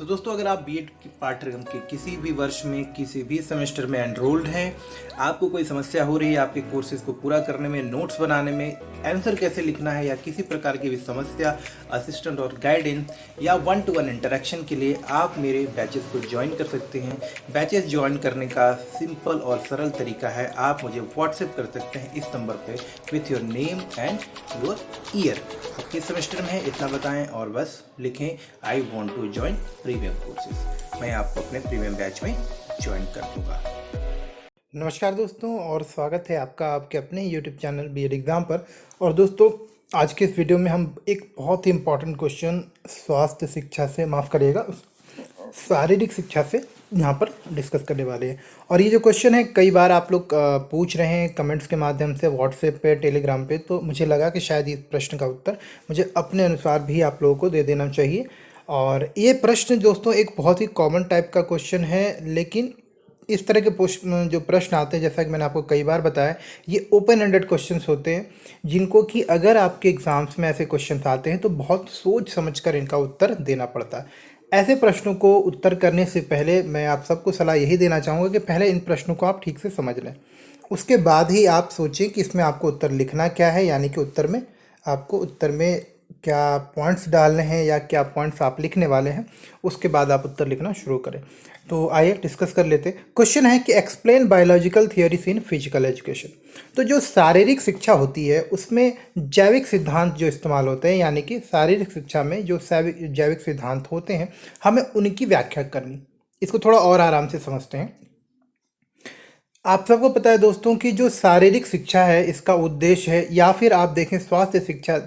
तो दोस्तों, अगर आप बीएड की पाठ्यक्रम के किसी भी वर्ष में किसी भी सेमेस्टर में एनरोल्ड हैं, आपको कोई समस्या हो रही है आपके कोर्सेज को पूरा करने में, नोट्स बनाने में, आंसर कैसे लिखना है या किसी प्रकार की भी समस्या, असिस्टेंट और गाइडेंस या 1-to-1 इंटरेक्शन के लिए आप मेरे बैचेस को ज्वाइन कर सकते हैं। बैचेस ज्वाइन करने का सिंपल और सरल तरीका है, आप मुझे व्हाट्सएप कर सकते हैं इस नंबर पे with your name and your year. आप किस सेमेस्टर में है इतना बताएं और बस लिखें I want to join premium courses. मैं आपको अपने प्रीमियम बैच में ज्वाइन कर दूंगा। नमस्कार दोस्तों, और स्वागत है आपका आपके अपने YouTube चैनल बीएड एग्ज़ाम पर। और दोस्तों, आज के इस वीडियो में हम एक बहुत ही इम्पॉर्टेंट क्वेश्चन स्वास्थ्य शिक्षा से, माफ़ करिएगा, शारीरिक शिक्षा से यहाँ पर डिस्कस करने वाले हैं। और ये जो क्वेश्चन है कई बार आप लोग पूछ रहे हैं कमेंट्स के माध्यम से, व्हाट्सएप पे, टेलीग्राम पे, तो मुझे लगा कि शायद इस प्रश्न का उत्तर मुझे अपने अनुसार भी आप लोगों को दे देना चाहिए। और ये प्रश्न दोस्तों एक बहुत ही कॉमन टाइप का क्वेश्चन है, लेकिन इस तरह के जो प्रश्न आते हैं, जैसा कि मैंने आपको कई बार बताया, ये ओपन एंडेड क्वेश्चंस होते हैं, जिनको कि अगर आपके एग्ज़ाम्स में ऐसे क्वेश्चंस आते हैं तो बहुत सोच समझकर इनका उत्तर देना पड़ता है। ऐसे प्रश्नों को उत्तर करने से पहले मैं आप सबको सलाह यही देना चाहूँगा कि पहले इन प्रश्नों को आप ठीक से समझ लें, उसके बाद ही आप सोचें कि इसमें आपको उत्तर लिखना क्या है, यानी कि उत्तर में क्या पॉइंट्स डालने हैं या क्या पॉइंट्स आप लिखने वाले हैं, उसके बाद आप उत्तर लिखना शुरू करें। तो आइए डिस्कस कर लेते हैं। क्वेश्चन है कि explain biological theories in physical education. तो जो शारीरिक शिक्षा होती है उसमें जैविक सिद्धांत जो इस्तेमाल होते हैं, यानी कि शारीरिक शिक्षा में जो जैविक सिद्धांत होते हैं, हमें उनकी व्याख्या करनी। इसको थोड़ा और आराम से समझते हैं। आप सबको पता है दोस्तों कि जो शारीरिक शिक्षा है इसका उद्देश्य है, या फिर आप देखें स्वास्थ्य शिक्षा,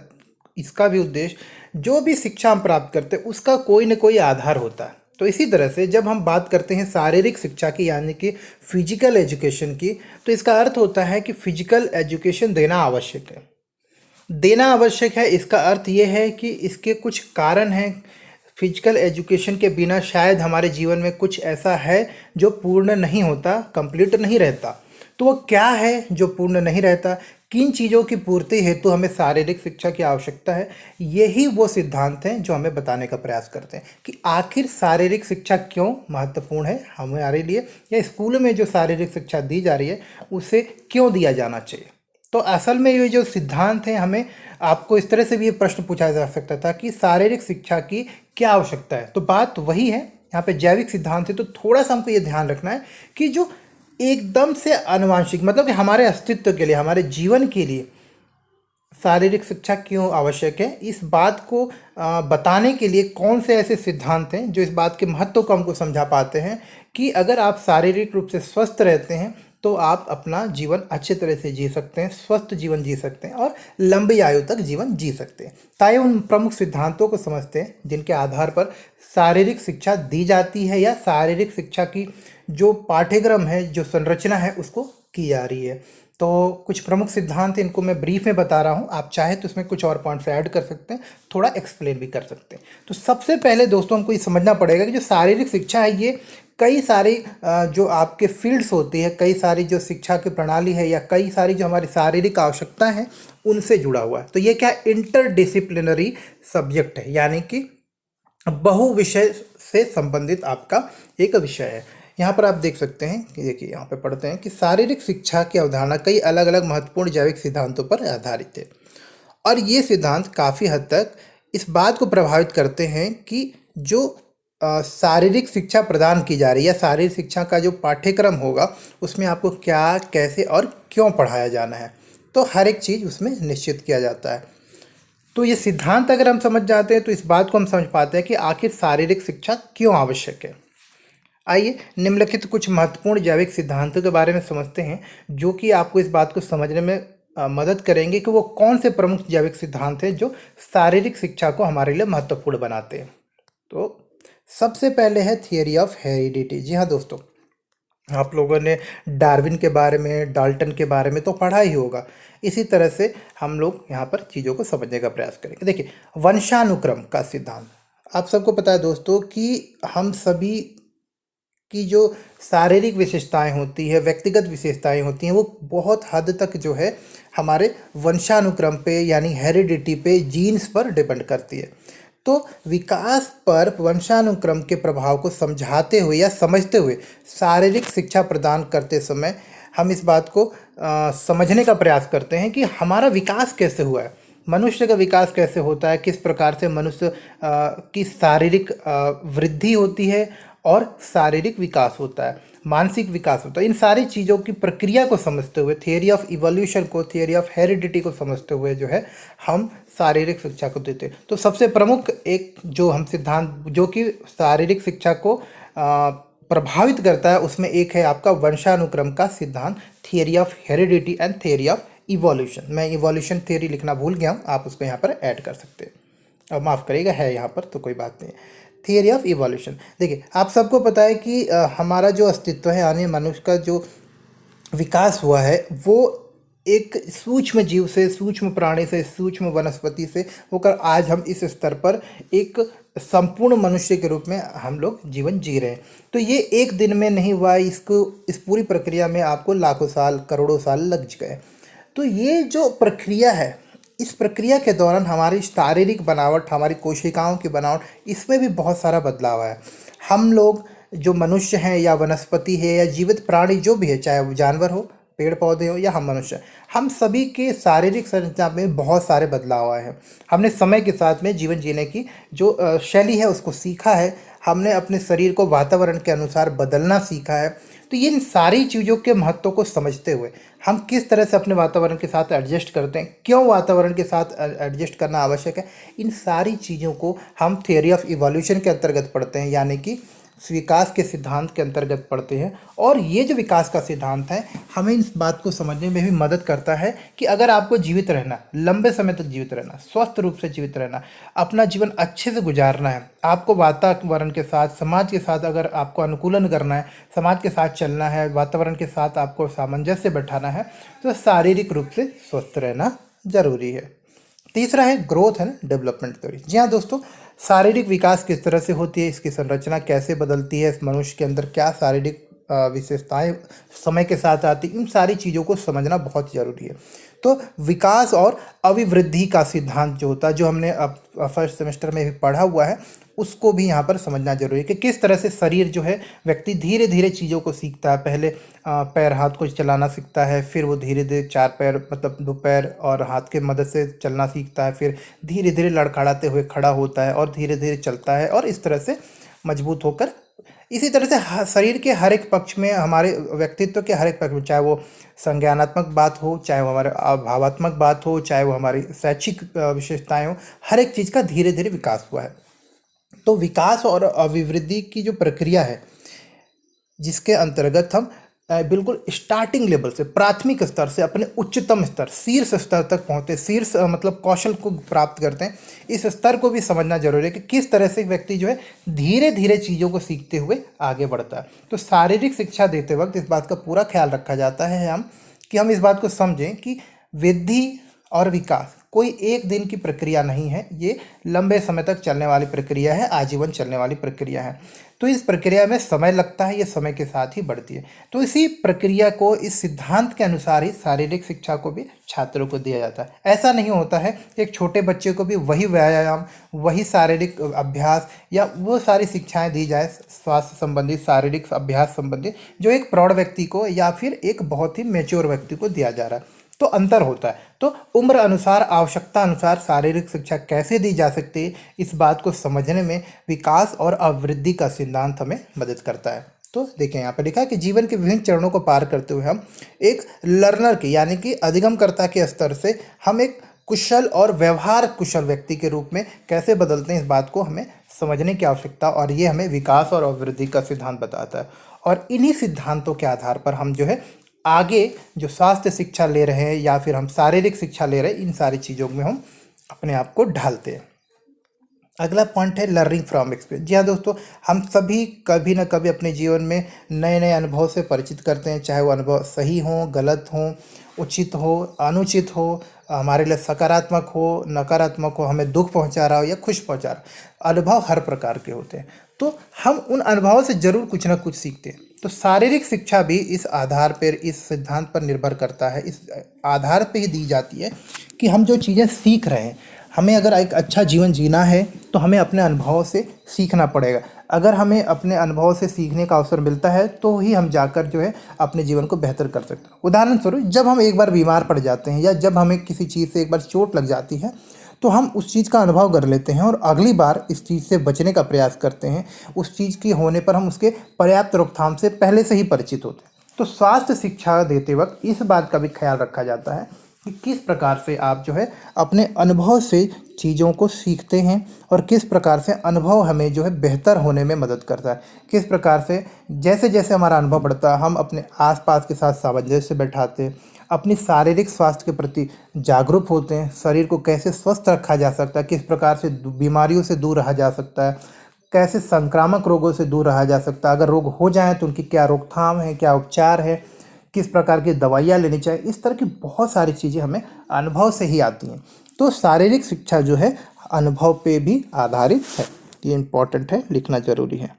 इसका भी उद्देश्य, जो भी शिक्षा हम प्राप्त करते हैं उसका कोई न कोई आधार होता है। तो इसी तरह से जब हम बात करते हैं शारीरिक शिक्षा की, यानी कि फिजिकल एजुकेशन की, तो इसका अर्थ होता है कि फिजिकल एजुकेशन देना आवश्यक है। देना आवश्यक है, इसका अर्थ ये है कि इसके कुछ कारण हैं। फिजिकल एजुकेशन के बिना शायद हमारे जीवन में कुछ ऐसा है जो पूर्ण नहीं होता, कंप्लीट नहीं रहता। तो वो क्या है जो पूर्ण नहीं रहता, किन चीज़ों की पूर्ति हेतु हमें शारीरिक शिक्षा की आवश्यकता है, यही वो सिद्धांत हैं जो हमें बताने का प्रयास करते हैं कि आखिर शारीरिक शिक्षा क्यों महत्वपूर्ण है हमारे लिए, या स्कूल में जो शारीरिक शिक्षा दी जा रही है उसे क्यों दिया जाना चाहिए। तो असल में ये जो सिद्धांत है, हमें आपको इस तरह से भी ये प्रश्न पूछा जा सकता था कि शारीरिक शिक्षा की क्या आवश्यकता है। तो बात वही है, यहाँ पे जैविक सिद्धांत है, तो थोड़ा सा हमको ये ध्यान रखना है कि जो एकदम से आनुवांशिक, मतलब कि हमारे अस्तित्व के लिए, हमारे जीवन के लिए शारीरिक शिक्षा क्यों आवश्यक है, इस बात को बताने के लिए कौन से ऐसे सिद्धांत हैं जो इस बात के महत्व को हमको समझा पाते हैं कि अगर आप शारीरिक रूप से स्वस्थ रहते हैं तो आप अपना जीवन अच्छे तरह से जी सकते हैं, स्वस्थ जीवन जी सकते हैं और लंबी आयु तक जीवन जी सकते हैं। ताकि उन प्रमुख सिद्धांतों को समझते हैं जिनके आधार पर शारीरिक शिक्षा दी जाती है, या शारीरिक शिक्षा की जो पाठ्यक्रम है, जो संरचना है, उसको की जा रही है। तो कुछ प्रमुख सिद्धांत इनको मैं ब्रीफ में बता रहा हूँ, आप चाहे तो इसमें कुछ और पॉइंट्स ऐड कर सकते हैं, थोड़ा एक्सप्लेन भी कर सकते हैं। तो सबसे पहले दोस्तों हमको ये समझना पड़ेगा कि जो शारीरिक शिक्षा है ये कई सारी जो आपके फील्ड्स होती है, कई सारी जो शिक्षा की प्रणाली है, या कई सारी जो हमारी शारीरिक आवश्यकताएं हैं उनसे जुड़ा हुआ है। तो ये क्या, इंटरडिसिप्लिनरी सब्जेक्ट है, यानी कि बहु विषय से संबंधित आपका एक विषय है। यहाँ पर आप देख सकते हैं कि देखिए, यहाँ पे पढ़ते हैं कि शारीरिक शिक्षा की अवधारणा कई अलग अलग महत्वपूर्ण जैविक सिद्धांतों पर आधारित है, और ये सिद्धांत काफ़ी हद तक इस बात को प्रभावित करते हैं कि जो शारीरिक शिक्षा प्रदान की जा रही है, शारीरिक शिक्षा का जो पाठ्यक्रम होगा उसमें आपको क्या, कैसे और क्यों पढ़ाया जाना है, तो हर एक चीज़ उसमें निश्चित किया जाता है। तो ये सिद्धांत अगर हम समझ जाते हैं तो इस बात को हम समझ पाते हैं कि आखिर शारीरिक शिक्षा क्यों आवश्यक है। आइए निम्नलिखित कुछ महत्वपूर्ण जैविक सिद्धांतों के बारे में समझते हैं, जो कि आपको इस बात को समझने में मदद करेंगे कि वो कौन से प्रमुख जैविक सिद्धांत हैं जो शारीरिक शिक्षा को हमारे लिए महत्वपूर्ण बनाते हैं। तो सबसे पहले है थियरी ऑफ हेरिडिटी। जी हाँ दोस्तों, आप लोगों ने डार्विन के बारे में, डाल्टन के बारे में तो पढ़ा ही होगा। इसी तरह से हम लोग यहाँ पर चीज़ों को समझने का प्रयास करेंगे। देखिए, वंशानुक्रम का सिद्धांत, आप सबको पता है दोस्तों कि हम सभी की जो शारीरिक विशेषताएं होती है, व्यक्तिगत विशेषताएं होती हैं, वो बहुत हद तक जो है हमारे वंशानुक्रम पे, यानी हेरिडिटी पे, जीन्स पर डिपेंड करती है। तो विकास पर वंशानुक्रम के प्रभाव को समझाते हुए या समझते हुए शारीरिक शिक्षा प्रदान करते समय हम इस बात को समझने का प्रयास करते हैं कि हमारा विकास कैसे हुआ है, मनुष्य का विकास कैसे होता है, किस प्रकार से मनुष्य की शारीरिक वृद्धि होती है और शारीरिक विकास होता है, मानसिक विकास होता है। इन सारी चीज़ों की प्रक्रिया को समझते हुए, थियरी ऑफ इवोल्यूशन को, थियरी ऑफ हेरिडिटी को समझते हुए जो है हम शारीरिक शिक्षा को देते हैं। तो सबसे प्रमुख एक जो हम सिद्धांत जो कि शारीरिक शिक्षा को प्रभावित करता है उसमें एक है आपका वंशानुक्रम का सिद्धांत, theory of heredity and theory of evolution. मैं इवोल्यूशन थियरी लिखना भूल गया हूँ, आप उसको यहाँ पर ऐड कर सकते हैं। अब माफ़ करिएगा, है यहाँ पर तो कोई बात नहीं। थियरी ऑफ इवोल्यूशन, देखिए आप सबको पता है कि हमारा जो अस्तित्व है यानी मनुष्य का जो विकास हुआ है वो एक सूक्ष्म जीव से, सूक्ष्म प्राणी से, सूक्ष्म वनस्पति से होकर आज हम इस स्तर पर एक संपूर्ण मनुष्य के रूप में हम लोग जीवन जी रहे हैं। तो ये एक दिन में नहीं हुआ, इसको इस पूरी प्रक्रिया में आपको लाखों साल, करोड़ों साल लग गए। तो ये जो प्रक्रिया है, इस प्रक्रिया के दौरान हमारी शारीरिक बनावट, हमारी कोशिकाओं की बनावट, इसमें भी बहुत सारा बदलाव आया। हम लोग जो मनुष्य हैं या वनस्पति है या जीवित प्राणी जो भी है, चाहे वो जानवर हो, पेड़ पौधे हो या हम मनुष्य, हम सभी के शारीरिक संरचना में बहुत सारे बदलाव आए हैं। हमने समय के साथ में जीवन जीने की जो शैली है उसको सीखा है, हमने अपने शरीर को वातावरण के अनुसार बदलना सीखा है। तो इन सारी चीज़ों के महत्व को समझते हुए हम किस तरह से अपने वातावरण के साथ एडजस्ट करते हैं, क्यों वातावरण के साथ एडजस्ट करना आवश्यक है, इन सारी चीज़ों को हम थियरी ऑफ इवोल्यूशन के अंतर्गत पढ़ते हैं, यानी कि विकास के सिद्धांत के अंतर्गत पढ़ते हैं। और ये जो विकास का सिद्धांत है हमें इस बात को समझने में भी मदद करता है कि अगर आपको जीवित रहना, लंबे समय तक जीवित रहना, स्वस्थ रूप से जीवित रहना, अपना जीवन अच्छे से गुजारना है, आपको वातावरण के साथ, समाज के साथ अगर आपको अनुकूलन करना है, समाज के साथ चलना है, वातावरण के साथ आपको सामंजस्य बैठाना है, तो शारीरिक रूप से स्वस्थ रहना जरूरी है। तीसरा है ग्रोथ एंड डेवलपमेंट थ्योरी। जी हाँ दोस्तों, शारीरिक विकास किस तरह से होती है, इसकी संरचना कैसे बदलती है, इस मनुष्य के अंदर क्या शारीरिक विशेषताएं समय के साथ आती, इन सारी चीज़ों को समझना बहुत ज़रूरी है। तो विकास और अभिवृद्धि का सिद्धांत जो होता है, जो हमने अब फर्स्ट सेमेस्टर में भी पढ़ा हुआ है, उसको भी यहाँ पर समझना जरूरी है कि किस तरह से शरीर जो है, व्यक्ति धीरे धीरे चीज़ों को सीखता है। पहले पैर हाथ को चलाना सीखता है, फिर वो धीरे धीरे चार पैर मतलब दो पैर और हाथ के मदद से चलना सीखता है, फिर धीरे धीरे लड़खड़ाते हुए खड़ा होता है और धीरे धीरे चलता है और इस तरह से मजबूत होकर, इसी तरह से शरीर के हर एक पक्ष में, हमारे व्यक्तित्व के हर एक पक्ष में, चाहे वो संज्ञानात्मक बात हो, चाहे वो हमारे भावात्मक बात हो, चाहे वो हमारी शैक्षिक विशेषताएं हो, हर एक चीज़ का धीरे धीरे विकास हुआ है। तो विकास और अभिवृद्धि की जो प्रक्रिया है, जिसके अंतर्गत हम बिल्कुल स्टार्टिंग लेवल से, प्राथमिक स्तर से अपने उच्चतम स्तर, शीर्ष स्तर तक पहुँचते, शीर्ष मतलब कौशल को प्राप्त करते हैं, इस स्तर को भी समझना जरूरी है कि किस तरह से व्यक्ति जो है धीरे धीरे चीज़ों को सीखते हुए आगे बढ़ता है। तो शारीरिक शिक्षा देते वक्त इस बात का पूरा ख्याल रखा जाता है हम इस बात को समझें कि वृद्धि और विकास कोई एक दिन की प्रक्रिया नहीं है, ये लंबे समय तक चलने वाली प्रक्रिया है, आजीवन चलने वाली प्रक्रिया है। तो इस प्रक्रिया में समय लगता है, ये समय के साथ ही बढ़ती है। तो इसी प्रक्रिया को, इस सिद्धांत के अनुसार ही शारीरिक शिक्षा को भी छात्रों को दिया जाता है। ऐसा नहीं होता है कि एक छोटे बच्चे को भी वही व्यायाम, वही शारीरिक अभ्यास या वो सारी शिक्षाएं दी जाए स्वास्थ्य संबंधी, शारीरिक अभ्यास संबंधी, जो एक प्रौढ़ व्यक्ति को या फिर एक बहुत ही मैच्योर व्यक्ति को दिया जा रहा है। तो अंतर होता है। तो उम्र अनुसार, आवश्यकता अनुसार शारीरिक शिक्षा कैसे दी जा सकती है, इस बात को समझने में विकास और अभिवृद्धि का सिद्धांत हमें मदद करता है। तो देखें यहाँ पर लिखा है कि जीवन के विभिन्न चरणों को पार करते हुए हम एक लर्नर के यानी कि अधिगमकर्ता के स्तर से हम एक कुशल और व्यवहार कुशल व्यक्ति के रूप में कैसे बदलते हैं, इस बात को हमें समझने की आवश्यकता, और ये हमें विकास और अभिवृद्धि का सिद्धांत बताता है। और इन्हीं सिद्धांतों के आधार पर हम जो है आगे जो स्वास्थ्य शिक्षा ले रहे हैं या फिर हम शारीरिक शिक्षा ले रहे हैं, इन सारी चीज़ों में हम अपने आप को ढालते हैं। अगला पॉइंट है लर्निंग फ्रॉम एक्सपीरियंस। जी हाँ दोस्तों, हम सभी कभी ना कभी अपने जीवन में नए नए अनुभव से परिचित करते हैं, चाहे वो अनुभव सही हो, गलत हो, उचित हो, अनुचित हो, हमारे लिए सकारात्मक हो, नकारात्मक हो, हमें दुख पहुंचा रहा हो या खुश पहुंचा रहा हो। अनुभव हर प्रकार के होते हैं, तो हम उन अनुभवों से जरूर कुछ ना कुछ सीखते हैं। तो शारीरिक शिक्षा भी इस आधार पर, इस सिद्धांत पर निर्भर करता है, इस आधार पर ही दी जाती है कि हम जो चीज़ें सीख रहे हैं, हमें अगर एक अच्छा जीवन जीना है तो हमें अपने अनुभवों से सीखना पड़ेगा। अगर हमें अपने अनुभव से सीखने का अवसर मिलता है तो ही हम जाकर जो है अपने जीवन को बेहतर कर सकते हैं। उदाहरण स्वरूप जब हम एक बार बीमार पड़ जाते हैं या जब हमें किसी चीज़ से एक बार चोट लग जाती है तो हम उस चीज़ का अनुभव कर लेते हैं और अगली बार इस चीज़ से बचने का प्रयास करते हैं। उस चीज़ की होने पर हम उसके पर्याप्त रोकथाम से पहले से ही परिचित होते हैं। तो स्वास्थ्य शिक्षा देते वक्त इस बात का भी ख्याल रखा जाता है कि किस प्रकार से आप जो है अपने अनुभव से चीज़ों को सीखते हैं और किस प्रकार से अनुभव हमें जो है बेहतर होने में मदद करता है। किस प्रकार से जैसे जैसे हमारा अनुभव बढ़ता है हम अपने आसपास के साथ सामंजस्य बैठाते हैं, अपनी शारीरिक स्वास्थ्य के प्रति जागरूक होते हैं, शरीर को कैसे स्वस्थ रखा जा सकता है, किस प्रकार से बीमारियों से दूर रहा जा सकता है, कैसे संक्रामक रोगों से दूर रहा जा सकता है, अगर रोग हो जाए तो उनकी क्या रोकथाम है, क्या उपचार है, किस प्रकार की दवाइयाँ लेनी चाहिए। इस तरह की बहुत सारी चीज़ें हमें अनुभव से ही आती हैं। तो शारीरिक शिक्षा जो है अनुभव पे भी आधारित है। ये इम्पॉर्टेंट है, लिखना जरूरी है।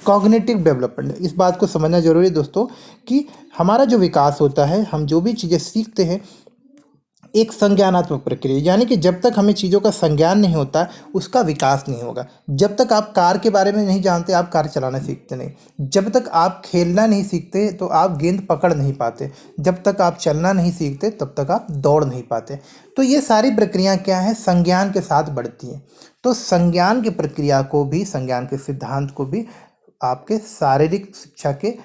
कॉग्निटिव डेवलपमेंट, इस बात को समझना जरूरी है दोस्तों कि हमारा जो विकास होता है, हम जो भी चीज़ें सीखते हैं एक संज्ञानात्मक प्रक्रिया, यानी कि जब तक हमें चीज़ों का संज्ञान नहीं होता उसका विकास नहीं होगा। जब तक आप कार के बारे में नहीं जानते आप कार चलाना सीखते नहीं। जब तक आप खेलना नहीं सीखते तो आप गेंद पकड़ नहीं पाते। जब तक आप चलना नहीं सीखते तब तक आप दौड़ नहीं पाते। तो ये सारी प्रक्रिया क्या है, संज्ञान के साथ बढ़ती हैं। तो संज्ञान की प्रक्रिया को भी, संज्ञान के सिद्धांत को भी आपके शारीरिक शिक्षा के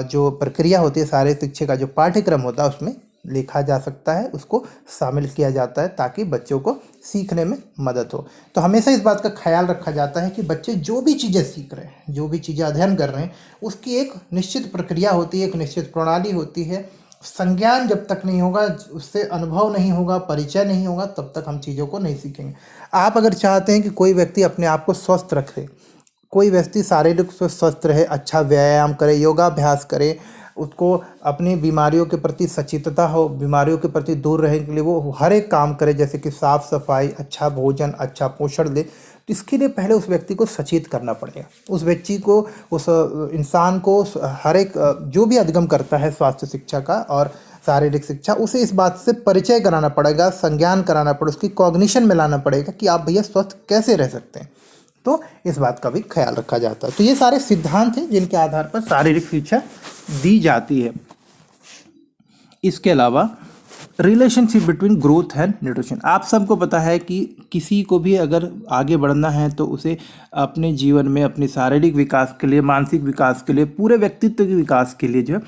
जो प्रक्रिया होती है, शारीरिक शिक्षा का जो पाठ्यक्रम होता है उसमें लिखा जा सकता है, उसको शामिल किया जाता है ताकि बच्चों को सीखने में मदद हो। तो हमेशा इस बात का ख्याल रखा जाता है कि बच्चे जो भी चीज़ें सीख रहे हैं, जो भी चीज़ें अध्ययन कर रहे हैं, उसकी एक निश्चित प्रक्रिया होती है, एक निश्चित प्रणाली होती है। संज्ञान जब तक नहीं होगा, उससे अनुभव नहीं होगा, परिचय नहीं होगा, तब तक हम चीज़ों को नहीं सीखेंगे। आप अगर चाहते हैं कि कोई व्यक्ति अपने आप को स्वस्थ रखे, कोई व्यक्ति शारीरिक रूप से स्वस्थ रहे, अच्छा व्यायाम करे, योगाभ्यास करे, उसको अपनी बीमारियों के प्रति सचेतता हो, बीमारियों के प्रति दूर रहने के लिए वो हर एक काम करे, जैसे कि साफ सफाई, अच्छा भोजन, अच्छा पोषण ले, तो इसके लिए पहले उस व्यक्ति को सचेत करना पड़ेगा। उस व्यक्ति को, उस इंसान को हर एक जो भी अधिगम करता है स्वास्थ्य शिक्षा का और शारीरिक शिक्षा, उसे इस बात से परिचय कराना पड़ेगा, संज्ञान कराना पड़ेगा, उसकी कॉग्निशन में लाना पड़ेगा कि आप भैया स्वस्थ कैसे रह सकते हैं। तो इस बात का भी ख्याल रखा जाता है। तो ये सारे सिद्धांत हैं जिनके आधार पर शारीरिक शिक्षा दी जाती है। इसके अलावा relationship between growth and nutrition, आप सबको पता है कि किसी को भी अगर आगे बढ़ना है तो उसे अपने जीवन में अपने शारीरिक विकास के लिए, मानसिक विकास के लिए, पूरे व्यक्तित्व के विकास के लिए जो है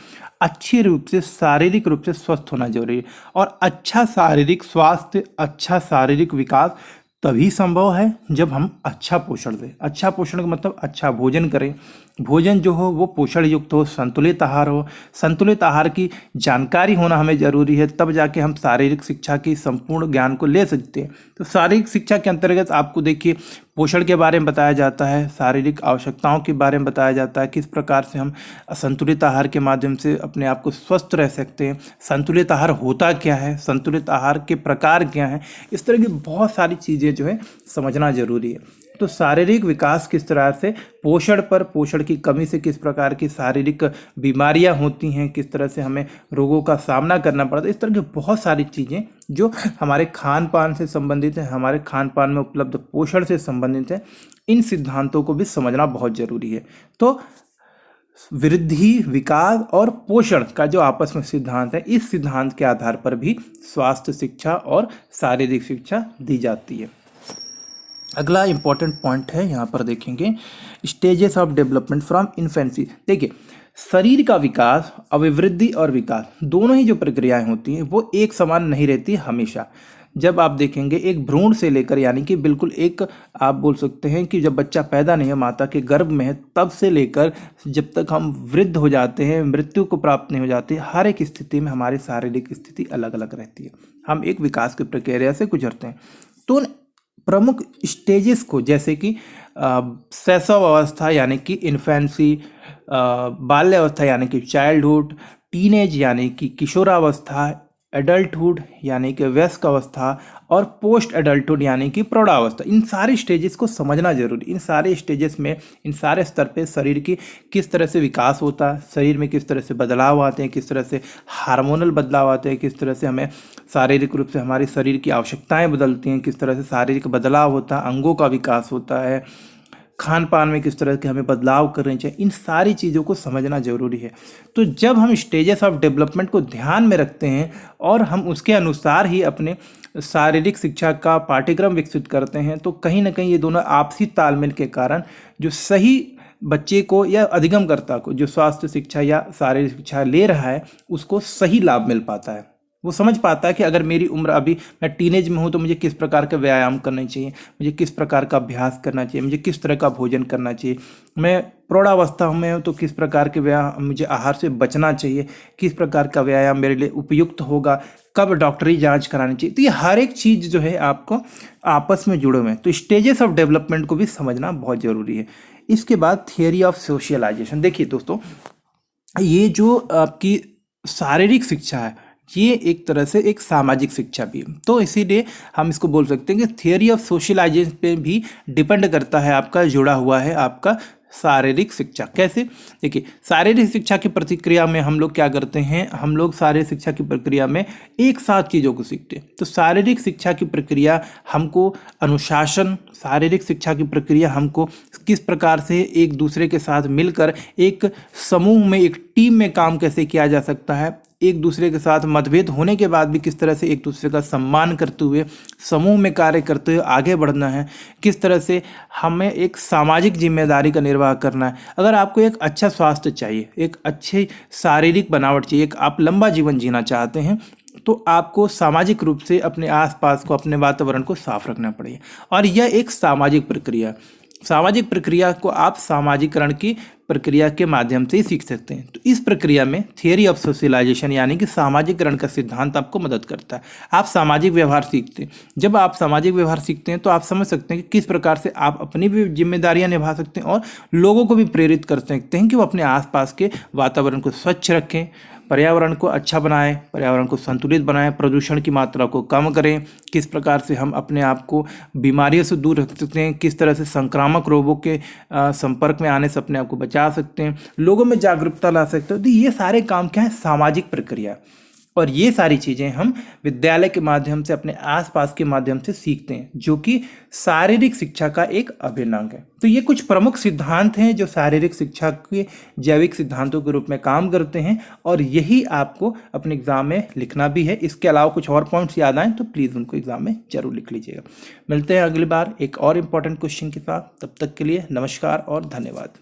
अच्छे रूप से शारीरिक रूप से स्वस्थ होना जरूरी है। और अच्छा शारीरिक स्वास्थ्य, अच्छा शारीरिक विकास तभी संभव है जब हम अच्छा पोषण दें। अच्छा पोषण का मतलब अच्छा भोजन करें, भोजन जो हो वो पोषण युक्त हो, संतुलित आहार हो। संतुलित आहार की जानकारी होना हमें ज़रूरी है, तब जाके हम शारीरिक शिक्षा की संपूर्ण ज्ञान को ले सकते हैं। तो शारीरिक शिक्षा के अंतर्गत आपको देखिए पोषण के बारे में बताया जाता है, शारीरिक आवश्यकताओं के बारे में बताया जाता है, किस प्रकार से हम संतुलित आहार के माध्यम से अपने आप को स्वस्थ रह सकते हैं, संतुलित आहार होता क्या है, संतुलित आहार के प्रकार क्या हैं, इस तरह की बहुत सारी चीज़ें जो है समझना जरूरी है। तो शारीरिक विकास किस तरह से पोषण पर, पोषण की कमी से किस प्रकार की शारीरिक बीमारियां होती हैं, किस तरह से हमें रोगों का सामना करना पड़ता है, इस तरह की बहुत सारी चीज़ें जो हमारे खान पान से संबंधित हैं, हमारे खान पान में उपलब्ध पोषण से संबंधित है, इन सिद्धांतों को भी समझना बहुत ज़रूरी है। तो वृद्धि, विकास और पोषण का जो आपस में सिद्धांत है, इस सिद्धांत के आधार पर भी स्वास्थ्य शिक्षा और शारीरिक शिक्षा दी जाती है। अगला इंपॉर्टेंट पॉइंट है, यहाँ पर देखेंगे stages of development from infancy. देखिए शरीर का विकास, अभिवृद्धि और विकास दोनों ही जो प्रक्रियाएं होती हैं वो एक समान नहीं रहती हमेशा। जब आप देखेंगे एक भ्रूण से लेकर, यानी कि बिल्कुल एक, आप बोल सकते हैं कि जब बच्चा पैदा नहीं है, माता के गर्भ में है, तब से लेकर जब तक हम वृद्ध हो जाते हैं, मृत्यु को प्राप्त नहीं हो जाते, हर एक स्थिति में हमारी शारीरिक स्थिति अलग अलग रहती है। हम एक विकास की प्रक्रिया से गुजरते हैं। तो प्रमुख स्टेजेस को, जैसे कि शैशव अवस्था यानी कि इन्फेंसी, बाल्यावस्था यानी कि चाइल्डहुड, टीनेज यानी कि किशोरावस्था, एडल्टहुड यानी कि वयस्क अवस्था और पोस्ट एडल्टहुड यानी कि प्रौढ़ावस्था। इन सारे स्टेजेस को समझना जरूरी। इन सारे स्टेजेस में, इन सारे स्तर पे शरीर की किस तरह से विकास होता है, शरीर में किस तरह से बदलाव आते हैं, किस तरह से हार्मोनल बदलाव आते हैं, किस तरह से हमें शारीरिक रूप से हमारे शरीर की आवश्यकताएं बदलती हैं, किस तरह से शारीरिक बदलाव होता है, अंगों का विकास होता है, खान पान में किस तरह के हमें बदलाव करने चाहिए, इन सारी चीज़ों को समझना जरूरी है। तो जब हम स्टेजेस ऑफ डेवलपमेंट को ध्यान में रखते हैं और हम उसके अनुसार ही अपने शारीरिक शिक्षा का पाठ्यक्रम विकसित करते हैं, तो कहीं ना कहीं ये दोनों आपसी तालमेल के कारण जो सही बच्चे को या अधिगमकर्ता को जो स्वास्थ्य शिक्षा या शारीरिक शिक्षा ले रहा है उसको सही लाभ मिल पाता है। वो समझ पाता है कि अगर मेरी उम्र अभी, मैं टीनेज में हूँ, तो मुझे किस प्रकार का व्यायाम करना चाहिए, मुझे किस प्रकार का अभ्यास करना चाहिए, मुझे किस तरह का भोजन करना चाहिए। मैं प्रौढ़ावस्था में हूँ तो किस प्रकार के व्यायाम, मुझे आहार से बचना चाहिए, किस प्रकार का व्यायाम मेरे लिए उपयुक्त होगा, कब डॉक्टरी जांच करानी चाहिए। तो ये हर एक चीज़ जो है आपको आपस में जुड़े हुए हैं। तो स्टेजेस ऑफ डेवलपमेंट को भी समझना बहुत ज़रूरी है। इसके बाद थियरी ऑफ सोशलाइजेशन। देखिए दोस्तों, ये जो आपकी शारीरिक शिक्षा है ये एक तरह से एक सामाजिक शिक्षा भी है। तो इसीलिए हम इसको बोल सकते हैं कि थियरी ऑफ सोशलाइजेशन पे भी डिपेंड करता है, आपका जुड़ा हुआ है आपका शारीरिक शिक्षा। कैसे? देखिए, शारीरिक शिक्षा की प्रतिक्रिया में हम लोग क्या करते हैं, हम लोग शारीरिक शिक्षा की प्रक्रिया में एक साथ चीज़ों को सीखते हैं। तो शारीरिक शिक्षा की प्रक्रिया हमको अनुशासन, शारीरिक शिक्षा की प्रक्रिया हमको किस प्रकार से एक दूसरे के साथ मिलकर एक समूह में, एक टीम में काम कैसे किया जा सकता है, एक दूसरे के साथ मतभेद होने के बाद भी किस तरह से एक दूसरे का सम्मान करते हुए समूह में कार्य करते हुए आगे बढ़ना है, किस तरह से हमें एक सामाजिक जिम्मेदारी का निर्वाह करना है। अगर आपको एक अच्छा स्वास्थ्य चाहिए, एक अच्छी शारीरिक बनावट चाहिए, एक आप लंबा जीवन जीना चाहते हैं, तो आपको सामाजिक रूप से अपने आसपास को, अपने वातावरण को साफ रखना पड़ेगा। और यह एक सामाजिक प्रक्रिया, सामाजिक प्रक्रिया को आप सामाजिकरण की प्रक्रिया के माध्यम से ही सीख सकते हैं। तो इस प्रक्रिया में थियरी ऑफ सोशलाइजेशन यानी कि सामाजिकरण का सिद्धांत आपको मदद करता है। आप सामाजिक व्यवहार सीखते हैं। जब आप सामाजिक व्यवहार सीखते हैं तो आप समझ सकते हैं कि किस प्रकार से आप अपनी भी जिम्मेदारियां निभा सकते हैं और लोगों को भी प्रेरित कर सकते हैं कि वो अपने आसपास के वातावरण को स्वच्छ रखें, पर्यावरण को अच्छा बनाएं, पर्यावरण को संतुलित बनाएं, प्रदूषण की मात्रा को कम करें, किस प्रकार से हम अपने आप को बीमारियों से दूर रख सकते हैं, किस तरह से संक्रामक रोगों के संपर्क में आने से अपने आप को बचा सकते हैं, लोगों में जागरूकता ला सकते हैं। तो ये सारे काम क्या है, सामाजिक प्रक्रिया। और ये सारी चीज़ें हम विद्यालय के माध्यम से, अपने आसपास के माध्यम से सीखते हैं, जो कि शारीरिक शिक्षा का एक अभिन्न अंग है। तो ये कुछ प्रमुख सिद्धांत हैं जो शारीरिक शिक्षा के जैविक सिद्धांतों के रूप में काम करते हैं, और यही आपको अपने एग्जाम में लिखना भी है। इसके अलावा कुछ और पॉइंट्स याद आएँ तो प्लीज़ उनको एग्जाम में जरूर लिख लीजिएगा। मिलते हैं अगली बार एक और इम्पॉर्टेंट क्वेश्चन के साथ। तब तक के लिए नमस्कार और धन्यवाद।